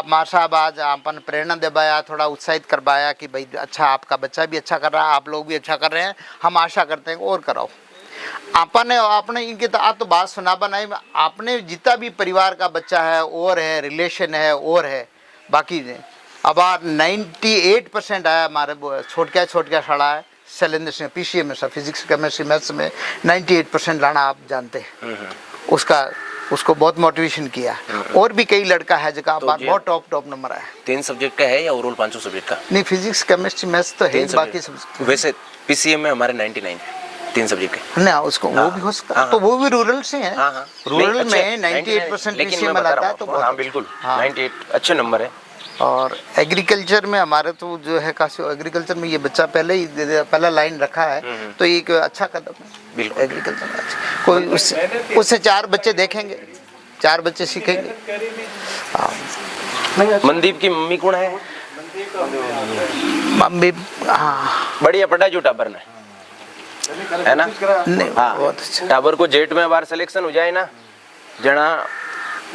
मार साहब आज अपन प्रेरणा दिवाया, थोड़ा उत्साहित करवाया कि भाई अच्छा आपका बच्चा भी अच्छा कर रहा है, आप लोग भी अच्छा कर रहे हैं, हम आशा करते हैं और कराओ। आपने इनके तो बात सुना बनाई, आपने जितना भी परिवार का बच्चा है और है, रिलेशन है और है, बाकी अब 98% आया हमारे छोटका शाला है शैलेंद्र सिंह PCM में फिजिक्स केमिस्ट्री मैथ्स में 98% लाना आप जानते हैं। उसको बहुत मोटिवेशन किया। और भी कई लड़का है जगह तो बहुत टॉप नंबर है। 3 सब्जेक्ट का है या ओवरऑल 500 सब्जेक्ट का? नहीं, फिजिक्स केमिस्ट्री मैथ्स तो है, बाकी सब वैसे PCM में हमारे 99 3 सब्जेक्ट के ना, उसको वो भी हो सकता है। तो वो भी रूरल से है। रूरल में 98% PCM में लाता है तो हाँ बिल्कुल 98 अच्छे नंबर है। और एग्रीकल्चर में हमारे तो जो है काशी एग्रीकल्चर में ये बच्चा पहला लाइन रखा है तो एक अच्छा कदम है बिल्कुल। एग्रीकल्चर में कोई उससे 4 बच्चे देखेंगे, 4 बच्चे सीखेंगे। मनदीप की मम्मी कौन है? मम्मी बढ़िया पढ़ा जो टाबर ने है ना। बहुत अच्छा टाबर को जेट में बार सिलेक्शन हो जाए ना, जना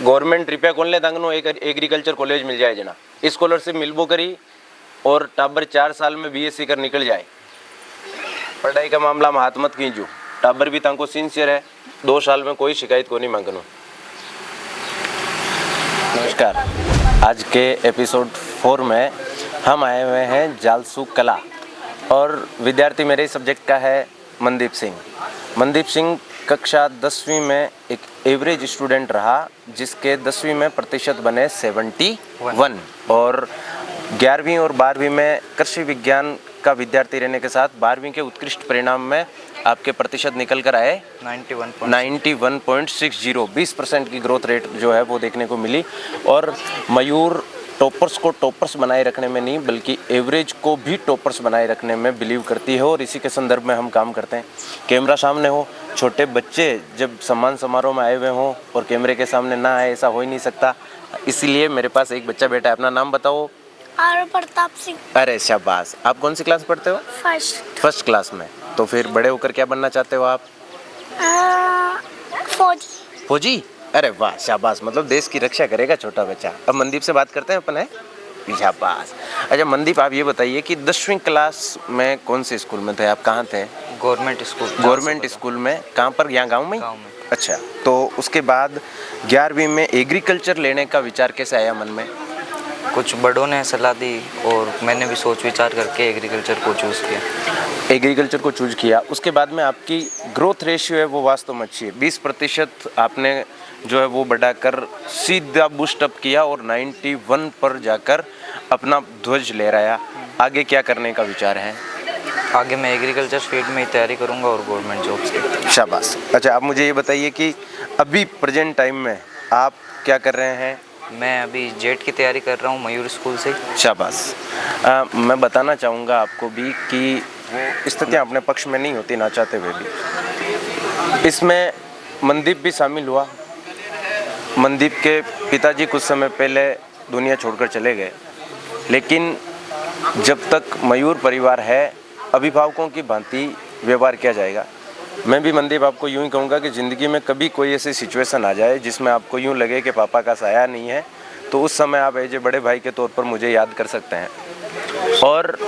गवर्नमेंट रुपया खोल ले तंगनो एक एग्रीकल्चर कॉलेज मिल जाए, जना स्कॉलरशिप मिलबो करी और टाबर 4 साल में BSc कर निकल जाए। पढ़ाई का मामला में हाथ मत खींचो, टाबर भी तंको सिंसियर है, 2 साल में कोई शिकायत को नहीं मांगनो। नमस्कार, आज के एपिसोड 4 में हम आए हुए हैं जालसू कला और विद्यार्थी मेरे सब्जेक्ट का है मनदीप सिंह। मनदीप सिंह कक्षा 10वीं में एक एवरेज स्टूडेंट रहा, जिसके 10वीं में प्रतिशत बने 71 और 11वीं और 12वीं में कृषि विज्ञान का विद्यार्थी रहने के साथ 12वीं के उत्कृष्ट परिणाम में आपके प्रतिशत निकल कर आए 91.60। 20% की ग्रोथ रेट जो है वो देखने को मिली। और मयूर टॉपर्स को टॉपर्स बनाए रखने में नहीं बल्कि एवरेज को भी टॉपर्स बनाए रखने में बिलीव करती है और इसी के संदर्भ में हम काम करते हैं। कैमरा सामने हो, छोटे बच्चे जब सम्मान समारोह में आए हुए हों और कैमरे के सामने ना आए, ऐसा हो ही नहीं सकता। इसलिए मेरे पास एक बच्चा बैठा है, अपना नाम बताओ। आर प्रताप सिंह। अरे शाबाश, आप कौन सी क्लास पढ़ते हो? फर्स्ट क्लास में। तो फिर बड़े होकर क्या बनना चाहते हो आप? फौजी। फौजी? अरे वाह शाबाश, मतलब देश की रक्षा करेगा छोटा बच्चा। अब मनदीप से बात करते हैं अपन है। शाबाश। अच्छा मनदीप, आप ये बताइए कि 10वीं क्लास में कौन से स्कूल में थे आप? कहाँ थे? Government school. गवर्नमेंट स्कूल में? कहाँ पर? यहाँ गाँव में? गाँव में। अच्छा, तो उसके बाद 11वीं में एग्रीकल्चर लेने का विचार कैसे आया मन में? कुछ बड़ों ने सलाह दी और मैंने भी सोच विचार करके एग्रीकल्चर को चूज़ किया। एग्रीकल्चर को चूज किया, उसके बाद में आपकी ग्रोथ रेशियो है वो वास्तव में अच्छी है। 20% आपने जो है वो बढ़ाकर सीधा बूस्टअप किया और 91 पर जाकर अपना ध्वज लहराया। आगे क्या करने का विचार है? आगे मैं एग्रीकल्चर फील्ड में ही तैयारी करूंगा और गवर्नमेंट जॉब्स की। शाबाश। अच्छा, आप मुझे ये बताइए कि अभी प्रेजेंट टाइम में आप क्या कर रहे हैं? मैं अभी जेट की तैयारी कर रहा हूँ मयूर स्कूल से। शाबाश। मैं बताना चाहूँगा आपको भी कि वो स्थितियाँ अपने पक्ष में नहीं होती ना चाहते हुए भी। इसमें मनदीप भी शामिल हुआ। मनदीप के पिताजी कुछ समय पहले दुनिया छोड़कर चले गए, लेकिन जब तक मयूर परिवार है अभिभावकों की भांति व्यवहार किया जाएगा। मैं भी मनदीप आपको यूँ ही कहूँगा कि ज़िंदगी में कभी कोई ऐसी सिचुएशन आ जाए जिसमें आपको यूँ लगे कि पापा का साया नहीं है, तो उस समय आप एज ए बड़े भाई के तौर पर मुझे याद कर सकते हैं। और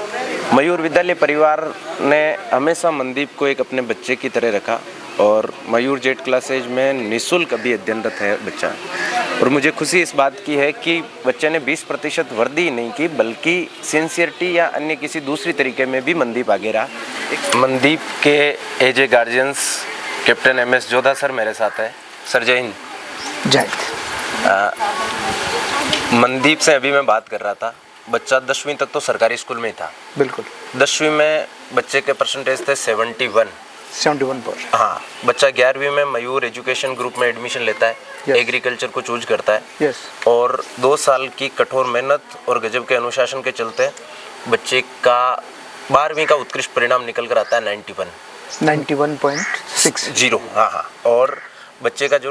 मयूर विद्यालय परिवार ने हमेशा मनदीप को एक अपने बच्चे की तरह रखा और मयूर जेट क्लासेज में निःशुल्क अभी अध्ययनरत है बच्चा। और मुझे खुशी इस बात की है कि बच्चे ने 20% वर्दी नहीं की बल्कि सिंसियरिटी या अन्य किसी दूसरी तरीके में भी मनदीप आगे रहा। मनदीप के as a guardians captain MS Jodha sir मेरे साथ है। सर जय हिंद। जय। मनदीप से अभी मैं बात कर रहा था, बच्चा 10वीं तक तो सरकारी स्कूल में ही था। बिल्कुल। 10वीं में बच्चे के परसेंटेज थे 71 पर। हाँ, बच्चा 11वीं में मयूर एजुकेशन ग्रुप में एडमिशन लेता है। yes. एग्रीकल्चर को चूज करता है। yes. और 2 साल की कठोर मेहनत और गजब के अनुशासन के चलते बच्चे का 12वीं का उत्कृष्ट परिणाम निकल कर आता है 91.60। हाँ। और बच्चे का जो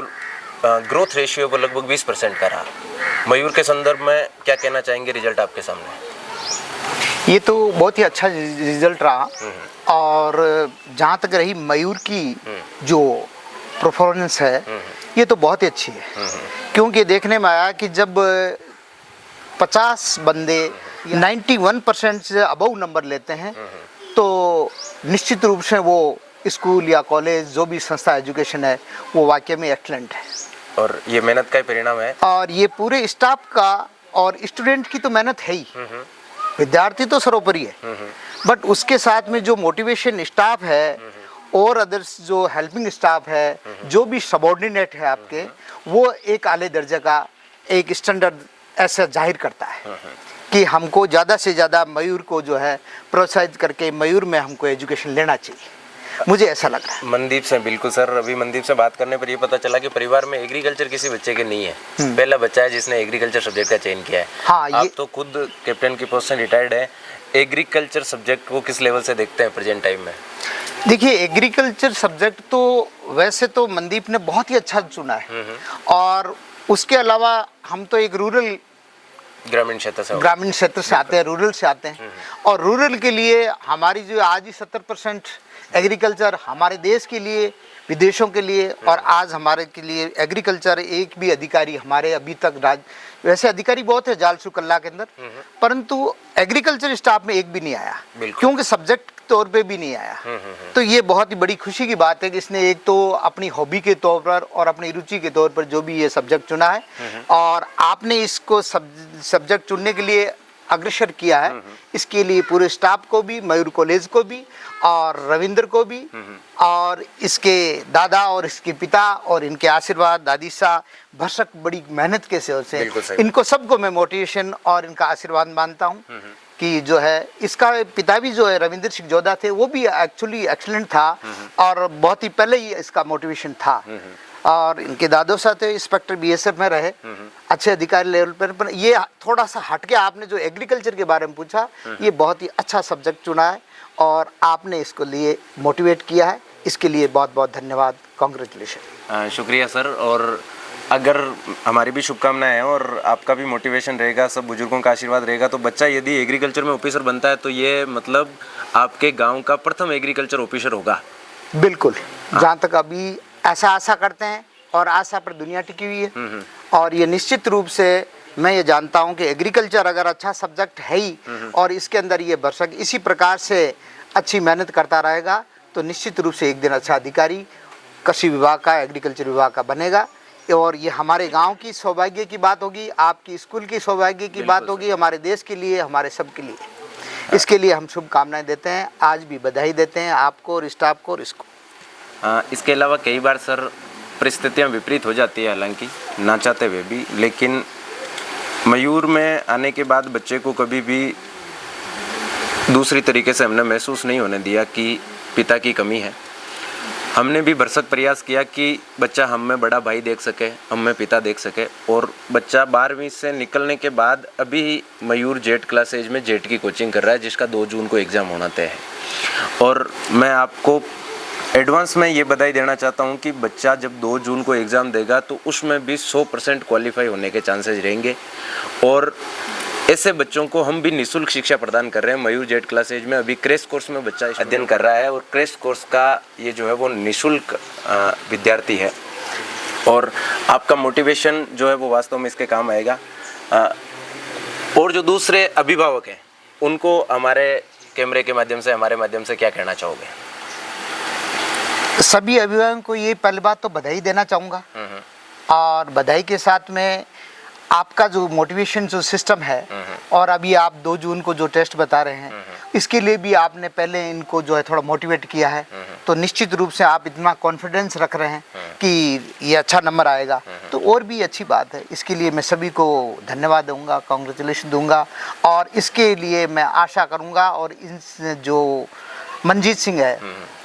ग्रोथ रेशियो वो लगभग 20% का रहा। मयूर के संदर्भ में क्या कहना चाहेंगे? रिजल्ट आपके सामने। ये तो बहुत ही अच्छा रिजल्ट रहा। और जहाँ तक रही मयूर की जो परफॉर्मेंस है ये तो बहुत ही अच्छी है। क्योंकि देखने में आया कि जब 50 बंदे 91% से अबव नंबर लेते हैं तो निश्चित रूप से वो स्कूल या कॉलेज जो भी संस्था एजुकेशन है वो वाकई में एक्सलेंट है। और ये मेहनत का ही परिणाम है। और ये पूरे स्टाफ का और स्टूडेंट की तो मेहनत है ही, विद्यार्थी तो सर्वोपरि है, बट उसके साथ में जो मोटिवेशन स्टाफ है और अदर्स जो हेल्पिंग स्टाफ है, जो भी सबॉर्डिनेट है आपके, वो एक आले दर्जे का एक स्टैंडर्ड ऐसा जाहिर करता है कि हमको ज़्यादा से ज़्यादा मयूर को जो है प्रोत्साहित करके मयूर में हमको एजुकेशन लेना चाहिए, मुझे ऐसा लग रहा है। मनदीप से बिल्कुल सर, अभी मनदीप से बात करने पर ये पता चला कि परिवार में एग्रीकल्चर किसी बच्चे के नहीं है, पहला बच्चा है जिसने एग्रीकल्चर सब्जेक्ट का चयन किया है। हाँ, आप तो खुद कैप्टन की पोस्ट से रिटायर्ड है, एग्रीकल्चर सब्जेक्ट को किस लेवल से देखते हैं प्रेजेंट टाइम में? देखिए, एग्रीकल्चर सब्जेक्ट तो वैसे तो मनदीप ने बहुत ही अच्छा चुना है, और उसके अलावा हम तो एक रूरल ग्रामीण क्षेत्र से आते हैं, रूरल से आते हैं, और रूरल के लिए हमारी जो आज ही 70% एग्रीकल्चर हमारे देश के लिए, विदेशों के लिए, और आज हमारे के लिए एग्रीकल्चर एक भी अधिकारी हमारे अभी तक वैसे अधिकारी बहुत है जालसू कल्ला के अंदर, परंतु एग्रीकल्चर स्टाफ में एक भी नहीं आया, क्योंकि सब्जेक्ट तौर पे भी नहीं आया। तो ये बहुत ही बड़ी खुशी की बात है कि इसने एक तो अपनी हॉबी के तौर पर और अपनी रुचि के तौर पर जो भी ये सब्जेक्ट चुना है, और आपने इसको सब्जेक्ट चुनने के लिए अग्रसर किया है, इसके लिए पूरे स्टाफ को भी, मयूर कॉलेज को भी, और रविंद्र को भी, और इसके दादा और इसके पिता और इनके आशीर्वाद, दादी सा भरसक बड़ी मेहनत के से इनको सबको मैं मोटिवेशन और इनका आशीर्वाद मानता हूँ कि जो है इसका पिता भी जो है रविंद्र सिंह जोधा थे, वो भी एक्चुअली एक्सीलेंट था और बहुत ही पहले ही इसका मोटिवेशन था। और इनके दादो साहब थे इंस्पेक्टर बीएसएफ में रहे, अच्छे अधिकारी लेवल पर ये थोड़ा सा हटके आपने जो एग्रीकल्चर के बारे में पूछा, ये बहुत ही अच्छा सब्जेक्ट चुना है और आपने इसको लिए मोटिवेट किया है, इसके लिए बहुत बहुत धन्यवाद, कॉन्ग्रेचुलेशन। शुक्रिया सर। और अगर हमारी भी शुभकामनाएं हैं और आपका भी मोटिवेशन रहेगा, सब बुजुर्गों का आशीर्वाद रहेगा, तो बच्चा यदि एग्रीकल्चर में ऑफिसर बनता है तो ये मतलब आपके गांव का प्रथम एग्रीकल्चर ऑफिसर होगा। बिल्कुल, जहाँ तक अभी ऐसा आशा करते हैं और आशा पर दुनिया टिकी हुई है, और ये निश्चित रूप से मैं ये जानता हूँ कि एग्रीकल्चर अगर अच्छा सब्जेक्ट है ही और इसके अंदर ये भरसक इसी प्रकार से अच्छी मेहनत करता रहेगा तो निश्चित रूप से एक दिन अच्छा अधिकारी कृषि विभाग का, एग्रीकल्चर विभाग का बनेगा। और ये हमारे गांव की सौभाग्य की बात होगी, आपकी स्कूल की सौभाग्य की बात होगी, हमारे देश के लिए, हमारे सब के लिए। इसके लिए हम शुभकामनाएं देते हैं, आज भी बधाई देते हैं आपको और स्टाफ को और इसको। इसके अलावा कई बार सर परिस्थितियां विपरीत हो जाती है, हालांकि ना चाहते हुए भी, लेकिन मयूर में आने के बाद बच्चे को कभी भी दूसरी तरीके से हमने महसूस नहीं होने दिया कि पिता की कमी है। हमने भी भरसक प्रयास किया कि बच्चा हम में बड़ा भाई देख सके, हम में पिता देख सके, और बच्चा 12वीं से निकलने के बाद अभी मयूर जेट क्लास एज में जेट की कोचिंग कर रहा है, जिसका 2 जून को एग्ज़ाम होना तय है। और मैं आपको एडवांस में ये बधाई देना चाहता हूँ कि बच्चा जब 2 जून को एग्ज़ाम देगा तो उसमें भी 100% क्वालिफाई होने के चांसेस रहेंगे, और ऐसे बच्चों को हम भी निःशुल्क शिक्षा प्रदान कर रहे हैं। मयूर जेट क्लास एज में अभी क्रैश कोर्स में बच्चा अध्ययन कर रहा है, और क्रैश कोर्स का ये जो है वो निःशुल्क विद्यार्थी है, और आपका मोटिवेशन जो है वो वास्तव में इसके काम आएगा। और जो दूसरे अभिभावक हैं उनको हमारे कैमरे के माध्यम से, हमारे माध्यम से क्या कहना चाहोगे? सभी अभिभावकों को ये पहली बात तो बधाई देना चाहूँगा, और बधाई के साथ में आपका जो मोटिवेशन जो सिस्टम है, और अभी आप 2 जून को जो टेस्ट बता रहे हैं, इसके लिए भी आपने पहले इनको जो है थोड़ा मोटिवेट किया है, तो निश्चित रूप से आप इतना कॉन्फिडेंस रख रहे हैं कि ये अच्छा नंबर आएगा, तो और भी अच्छी बात है। इसके लिए मैं सभी को धन्यवाद दूंगा, कांग्रेचुलेशन दूंगा, और इसके लिए मैं आशा करूंगा, और इन जो मनजीत सिंह है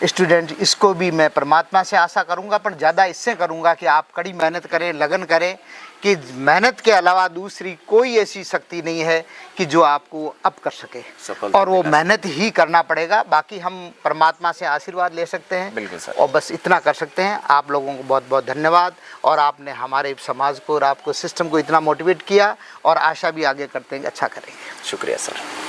स्टूडेंट, इसको भी मैं परमात्मा से आशा करूंगा, पर ज़्यादा इससे करूंगा कि आप कड़ी मेहनत करें, लगन करें, कि मेहनत के अलावा दूसरी कोई ऐसी शक्ति नहीं है कि जो आपको अप कर सके, और वो मेहनत ही करना पड़ेगा। बाकी हम परमात्मा से आशीर्वाद ले सकते हैं, बिल्कुल सर, और बस इतना कर सकते हैं। आप लोगों को बहुत बहुत धन्यवाद, और आपने हमारे समाज को और आपको सिस्टम को इतना मोटिवेट किया, और आशा भी आगे करते हैं अच्छा करेंगे। शुक्रिया सर।